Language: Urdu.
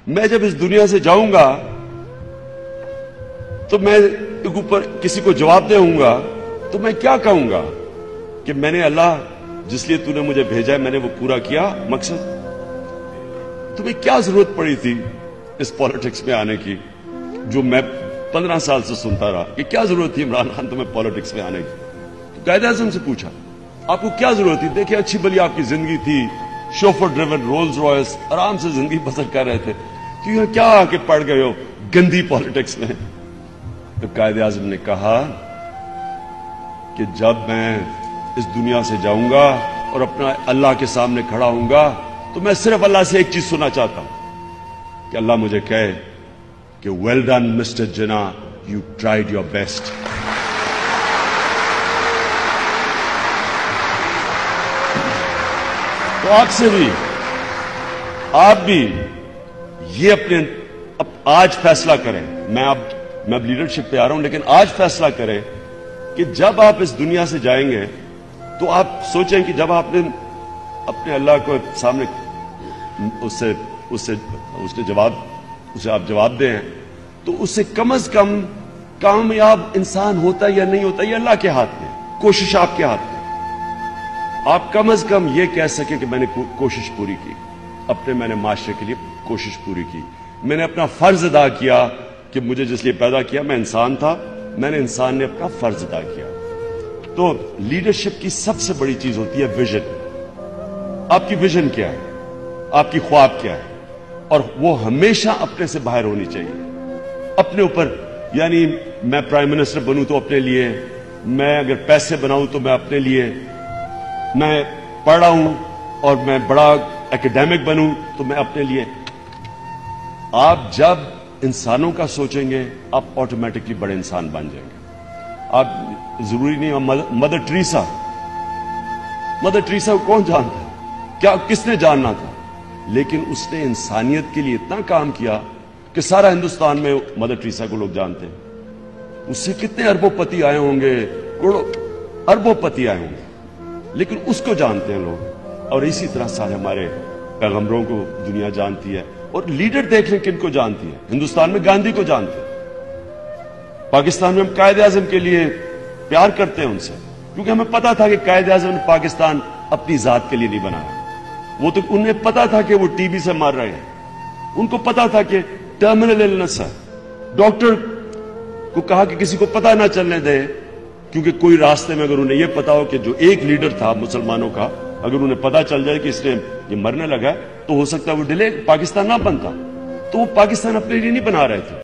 میں جب اس دنیا سے جاؤں گا تو میں اوپر کسی کو جواب دوں گا تو میں کیا کہوں گا کہ میں نے اللہ جس لیے تو نے مجھے بھیجا ہے میں نے وہ پورا کیا مقصد. تمہیں کیا ضرورت پڑی تھی اس پالیٹکس میں آنے کی جو میں 15 سال سے سنتا رہا کہ کیا ضرورت تھی عمران خان تمہیں پالیٹکس میں آنے کی. تو قائد اعظم سے پوچھا آپ کو کیا ضرورت تھی. دیکھیں اچھی بلی آپ کی زندگی تھی, شوفر ڈریون رولز رائس, آرام سے زندگی بسر کر رہے تھے, تو یہاں کیا آ کے پڑ گئے ہو گندی پالیٹکس میں. تو قائد اعظم نے کہا کہ جب میں اس دنیا سے جاؤں گا اور اپنا اللہ کے سامنے کھڑا ہوں گا تو میں صرف اللہ سے ایک چیز سننا چاہتا ہوں کہ اللہ مجھے کہے کہ well done mister Jinnah, you tried your best. تو آپ سے بھی آپ بھی یہ اپنے آج فیصلہ کریں. میں اب لیڈرشپ پہ آ رہا ہوں, لیکن آج فیصلہ کریں کہ جب آپ اس دنیا سے جائیں گے تو آپ سوچیں کہ جب آپ نے اپنے اللہ کو سامنے اسے آپ جواب دیں تو اس سے کم از کم کامیاب انسان ہوتا یا نہیں ہوتا یہ اللہ کے ہاتھ میں, کوشش آپ کے ہاتھ میں. آپ کم از کم یہ کہہ سکیں کہ میں نے کوشش پوری کی, میں نے معاشرے کے لیے کوشش پوری کی, میں نے اپنا فرض ادا کیا کہ مجھے جس لیے پیدا کیا میں انسان تھا, میں نے انسان نے اپنا فرض ادا کیا. تو لیڈرشپ کی سب سے بڑی چیز ہوتی ہے ویژن. آپ کی ویژن کیا ہے, آپ کی خواب کیا ہے, اور وہ ہمیشہ اپنے سے باہر ہونی چاہیے. اپنے اوپر, یعنی میں پرائم منسٹر بنوں تو اپنے لیے, میں اگر پیسے بناؤں تو میں اپنے لیے, میں پڑھا ہوں اور میں بڑا اکیڈیمک بنوں تو میں اپنے لیے. آپ جب انسانوں کا سوچیں گے آپ آٹومیٹکلی بڑے انسان بن جائیں گے. آپ ضروری نہیں, مدر ٹریسا کو کون جانتا ہے, کیا کس نے جاننا تھا, لیکن اس نے انسانیت کے لیے اتنا کام کیا کہ سارا ہندوستان میں مدر ٹریسا کو لوگ جانتے ہیں. اس سے کتنے اربوں پتی آئے ہوں گے, کروڑوں اربوں پتی آئے ہوں گے, لیکن اس کو جانتے ہیں لوگ. اور اسی طرح سارے ہمارے پیغمبروں کو دنیا جانتی ہے. اور لیڈر دیکھ لیں کن کو جانتی ہے. ہندوستان میں گاندھی کو جانتے ہیں, پاکستان میں ہم قائد اعظم کے لیے پیار کرتے ہیں ان سے, کیونکہ ہمیں پتا تھا کہ قائد اعظم نے پاکستان اپنی ذات کے لیے نہیں بنایا. وہ تو انہیں پتا تھا کہ وہ ٹی بی سے مر رہے ہیں, ان کو پتا تھا کہ ٹرمینل النس ہے. ڈاکٹر کو کہا کہ کسی کو پتا نہ چلنے دے, کیونکہ کوئی راستے میں اگر انہیں یہ پتا ہو کہ جو ایک لیڈر تھا مسلمانوں کا, اگر انہیں پتا چل جائے کہ اس نے یہ مرنے لگا تو ہو سکتا ہے وہ ڈیلے پاکستان نہ بنتا. تو وہ پاکستان اپنے لیے نہیں بنا رہے تھے.